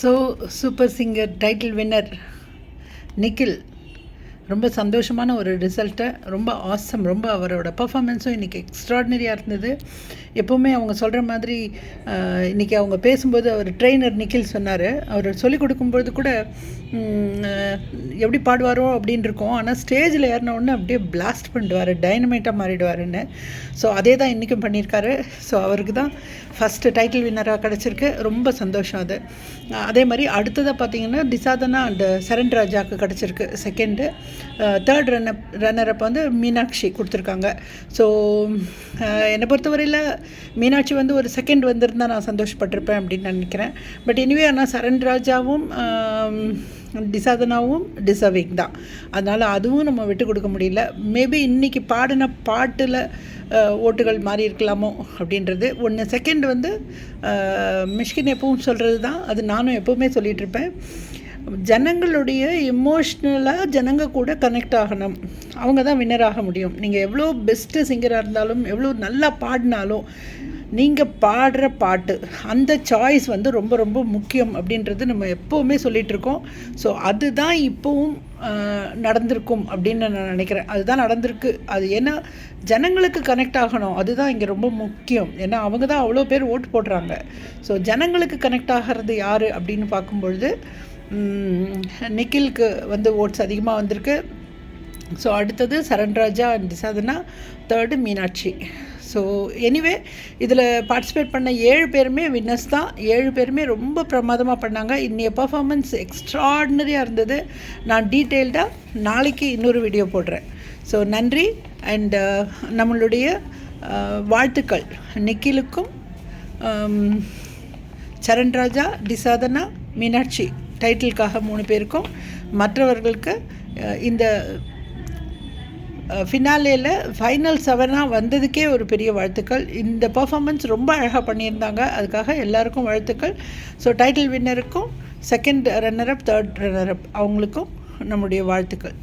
So super singer title winner Nikhil ரொம்ப சந்தோஷமான ஒரு ரிசல்ட்டை, ரொம்ப ஆசம். ரொம்ப அவரோட பர்ஃபார்மன்ஸும் இன்றைக்கி எக்ஸ்ட்ராடினரியாக இருந்தது. எப்போவுமே அவங்க சொல்கிற மாதிரி இன்றைக்கி அவங்க பேசும்போது அவர் ட்ரெயினர் நிக்கில் சொன்னார், அவர் சொல்லிக் கொடுக்கும்போது கூட எப்படி பாடுவாரோ அப்படின்னு இருக்கும். ஆனால் ஸ்டேஜில் ஏறினவுடனே அப்படியே பிளாஸ்ட் பண்ணிடுவார், டைனமைட்டாக மாறிடுவாருன்னு. ஸோ அதே தான் இன்றைக்கும் பண்ணியிருக்காரு. ஸோ அவருக்கு தான் ஃபஸ்ட்டு டைட்டில் வின்னராக கிடச்சிருக்கு. ரொம்ப சந்தோஷம் அது. அதே மாதிரி அடுத்ததாக பார்த்திங்கன்னா டிசாதனா அண்ட் சரண் ராஜாவுக்கு கிடச்சிருக்கு செகண்டு. தேர்ட் ரன்னரப் வந்து மீனாட்சி கொடுத்துருக்காங்க. ஸோ என்னை பொறுத்தவரையில் மீனாட்சி வந்து ஒரு செகண்ட் வந்திருந்தால் நான் சந்தோஷப்பட்டிருப்பேன் அப்படின்னு நினைக்கிறேன். பட் எனிவே ஆனால் சரண் ராஜாவும் டிசாதனாவும் டிசர்விங் தான். அதனால் அதுவும் நம்ம விட்டு கொடுக்க முடியல. மேபி இன்றைக்கி பாடின பாட்டில் ஓட்டுகள் மாறி இருக்கலாமோ அப்படின்றது ஒன்று. செகண்ட் வந்து மிஷ்கின் எப்பவும் சொல்கிறது தான், அது நானும் எப்போவுமே சொல்லிகிட்ருப்பேன். ஜனங்களுடைய எமோஷ்னலாக ஜனங்க கூட கனெக்ட் ஆகணும், அவங்க தான் வின்னர் ஆக முடியும். நீங்கள் எவ்வளோ பெஸ்ட்டு சிங்கராக இருந்தாலும், எவ்வளோ நல்லா பாடினாலும், நீங்கள் பாடுற பாட்டு அந்த சாய்ஸ் வந்து ரொம்ப ரொம்ப முக்கியம் அப்படின்றது நம்ம எப்போவுமே சொல்லிகிட்ருக்கோம். ஸோ அதுதான் இப்போவும் நடந்திருக்கும் அப்படின்னு நான் நினைக்கிறேன். அதுதான் நடந்திருக்கு. அது ஏன்னா ஜனங்களுக்கு கனெக்ட் ஆகணும், அதுதான் இங்கே ரொம்ப முக்கியம். ஏன்னா அவங்க தான் அவ்வளோ பேர் ஓட்டு போடுறாங்க. ஸோ ஜனங்களுக்கு கனெக்ட் ஆகிறது யார் அப்படின்னு பார்க்கும்பொழுது நிக்கிலுக்கு வந்து ஓட்ஸ் அதிகமாக வந்திருக்கு. ஸோ அடுத்தது சரண் ராஜா அண்ட் டிசாதனா, தேர்டு மீனாட்சி. ஸோ எனிவே இதில் பார்ட்டிசிபேட் பண்ண 7 பேருமே வின்னர்ஸ் தான். 7 பேருமே ரொம்ப பிரமாதமாக பண்ணாங்க. இன்றைய பர்ஃபார்மன்ஸ் எக்ஸ்ட்ராடினரியாக இருந்தது. நான் டீட்டெயில்டாக நாளைக்கு இன்னொரு வீடியோ போடுறேன். ஸோ நன்றி அண்ட் நம்மளுடைய வாழ்த்துக்கள் நிக்கிலுக்கும், சரண் ராஜா, டிசாதனா, மீனாட்சி டைட்டிலுக்காக 3 பேருக்கும். மற்றவர்களுக்கு இந்த ஃபினாலேயில் ஃபைனல் 7 வந்ததுக்கே ஒரு பெரிய வாழ்த்துக்கள். இந்த பர்ஃபார்மன்ஸ் ரொம்ப அழகாக பண்ணியிருந்தாங்க, அதுக்காக எல்லாருக்கும் வாழ்த்துக்கள். ஸோ டைட்டில் வின்னருக்கும், செகண்ட் ரன்னரப், தேர்ட் ரன்னரப் அவங்களுக்கும் நம்முடைய வாழ்த்துக்கள்.